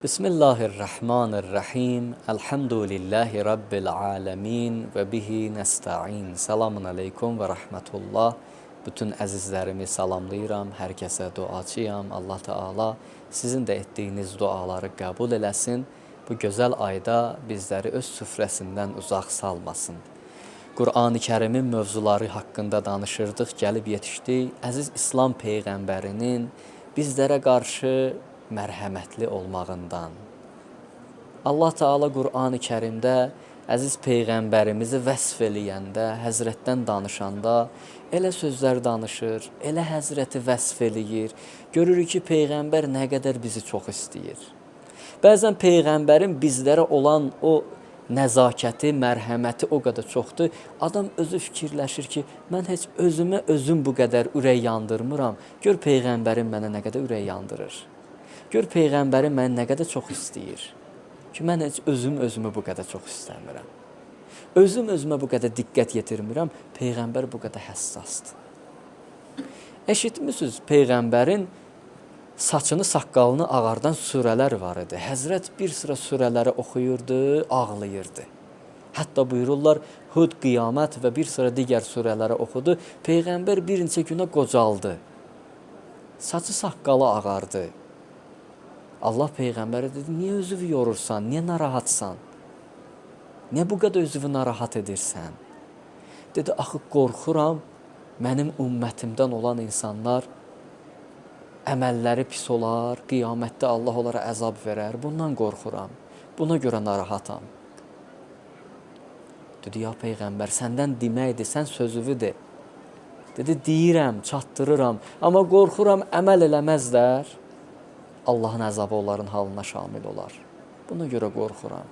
Bismillahirrahmanirrahim. Elhamdülillahi Rabbil alemin ve bihi nesta'in. Selamun aleyküm ve rahmetullah. Bütün əzizlərimi salamlayıram. Hər kəsə duacıyam. Allah Teala sizin də etdiyiniz duaları qəbul eləsin. Bu gözəl ayda bizləri öz süfrəsindən uzaq salmasın. Qur'an-ı Kərimin mövzuları haqqında danışırdıq, gəlib yetişdik. Əziz İslam Peyğəmbərinin bizlərə qarşı mərhəmətli olmağından. Allah Teala Qur'an-ı Kərimdə əziz Peyğəmbərimizi vəsf eləyəndə, Həzrətdən danışanda elə sözlər danışır, elə Həzrəti vəsf eləyir. Görürük ki, Peyğəmbər nə qədər bizi çox istəyir. Bəzən Peyğəmbərin bizlərə olan o nəzakəti, mərhəməti o qədər çoxdur. Adam özü fikirləşir ki, mən heç özümə özüm bu qədər ürək yandırmıram. Gör Peyğəmbərin mənə nə qədər ürək yandırır. Gör Peyğəmbərim məni nə qədər çox istəyir ki, mən heç özümü bu qədər çox istəmirəm. Özümə bu qədər diqqət yetirmirəm, Peyğəmbər bu qədər həssasdır. Eşitmişsiniz, Peyğəmbərin saçını, saqqalını ağardan surələr var idi. Həzrət bir sıra surələri oxuyurdu, ağlayırdı. Hətta buyururlar, Hud, Qiyamət və bir sıra digər surələri oxudu. Peyğəmbər bir neçə günə qocaldı. Saçı, saqqalı ağardı. Allah Peyğəmbərə dedi, niyə özünü yorursan, niyə narahatsan? Niyə bu qədər özünü narahat edirsən? Dedi, axı qorxuram, mənim ümmətimdən olan insanlar əməlləri pis olar, qiyamətdə Allah onlara əzab verər, bundan qorxuram, buna görə narahatam. Dedi, ya Peyğəmbər, səndən deməkdir, sən sözünü de. Dedi, deyirəm, çatdırıram, amma qorxuram, əməl eləməzlər. Allahın əzabı onların halına şamil olar. Buna görə qorxuram,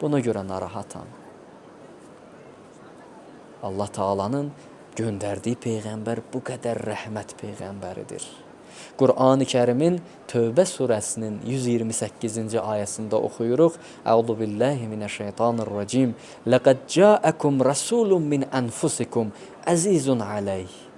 buna görə narahatam. Allah Teala'nın göndərdiyi Peyğəmbər bu qədər rəhmət Peyğəmbəridir. Qur'an-ı Kərimin Tövbə surəsinin 128-ci ayəsində oxuyuruq. Əuzu billahi mineşşeytanirracim. Laqad ca'akum rasulun min anfusikum azizun alayh.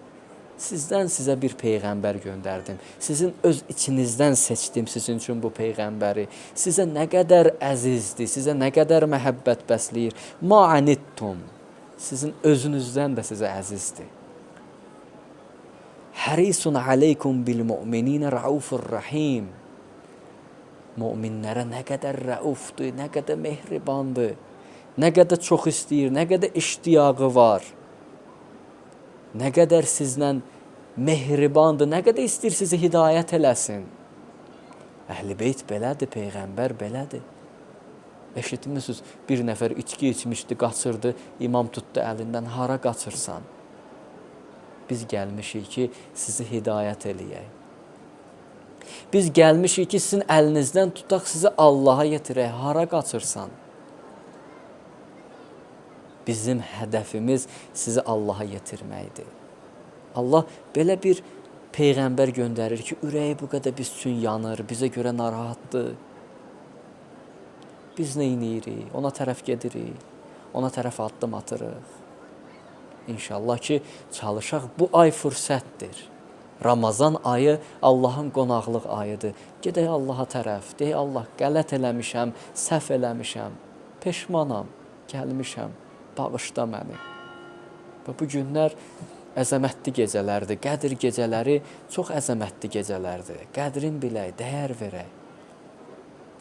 Sizdən sizə bir Peyğəmbər göndərdim. Sizin öz içinizdən seçdim sizin üçün bu Peyğəmbəri. Sizə nə qədər əzizdir, sizə nə qədər məhəbbət bəsləyir. Ma'anittum. Sizin özünüzdən də sizə əzizdir. Harisun aleykum bil mu'minina raufur rahim. Möminlərə nə qədər raufdur, nə qədər mehribandır, nə qədər çox istəyir, nə qədər iştiyağı var. Nə qədər sizlə mehribandır, nə qədər istəyir sizi hidayət eləsin. Əhl-i Beyt belədir, Peyğəmbər belədir. Eşitmişsiniz, bir nəfər içki içmişdi, qaçırdı, imam tutdu əlindən, hara qaçırsan? Biz gəlmişik ki, sizi hidayət eləyək. Biz gəlmişik ki, sizin əlinizdən tutaq, sizi Allaha yetirək, hara qaçırsan? Bizim hədəfimiz sizi Allaha yetirməkdir. Allah belə bir Peyğəmbər göndərir ki, ürəyi bu qədər biz üçün yanır, bizə görə narahatdır. Biz nə edirik? Ona tərəf gedirik, ona tərəf addım atırıq. İnşallah ki, çalışaq, bu ay fürsətdir. Ramazan ayı Allahın qonaqlıq ayıdır. Gedək Allaha tərəf, deyək Allah, qələt eləmişəm, səhv eləmişəm, peşmanam, gəlmişəm. Bağışla məni. Və bu günlər əzəmətli gecələrdir. Qədir gecələri çox əzəmətli gecələrdir. Qədrin bilək, dəyər verək.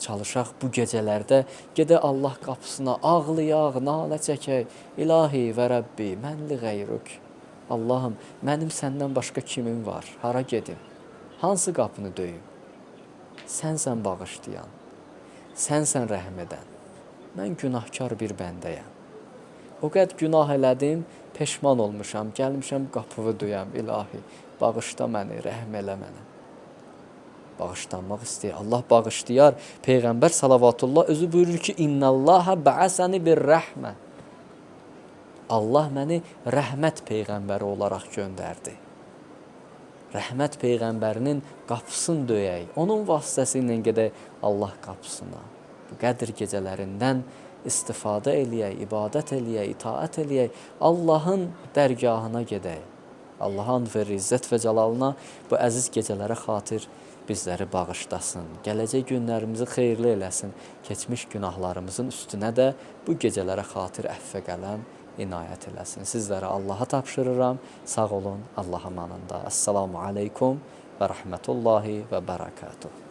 Çalışaq bu gecələrdə gedək Allah qapısına ağlayaq, nalə çəkək. İlahi və Rəbbi, mənli qeyrük. Allahım, mənim səndən başqa kimim var? Hara gedim? Hansı qapını döyüm? Sənsən bağışlayan, sənsən rəhm edən. Mən günahkar bir bəndəyəm. O qədər günah elədim, peşman olmuşam, gəlmişəm qapını döyəm, ilahi, bağışla məni, rəhm elə mənə. Bağışlanmaq istəyir, Allah bağışlayar. Peyğəmbər salavatullah özü buyurur ki, İnnallaha ba'asani bir rəhmə. Allah məni rəhmət Peyğəmbəri olaraq göndərdi. Rəhmət Peyğəmbərinin qapısını döyək, onun vasitəsilə gedək Allah qapısına. Bu Qədir gecələrindən istifadə eləyək, ibadət eləyək, itaət eləyək, Allahın dərgahına gedək. Allah'a and verir, izzət və cəlalına bu əziz gecələrə xatir bizləri bağışlasın, gələcək günlərimizi xeyirli eləsin, keçmiş günahlarımızın üstünə də bu gecələrə xatir əffə qələm inayət eləsin. Sizlərə Allaha tapşırıram. Sağ olun, Allah amanında. Əssalamu aleykum və rəhmətullahi və bərəkatuhu.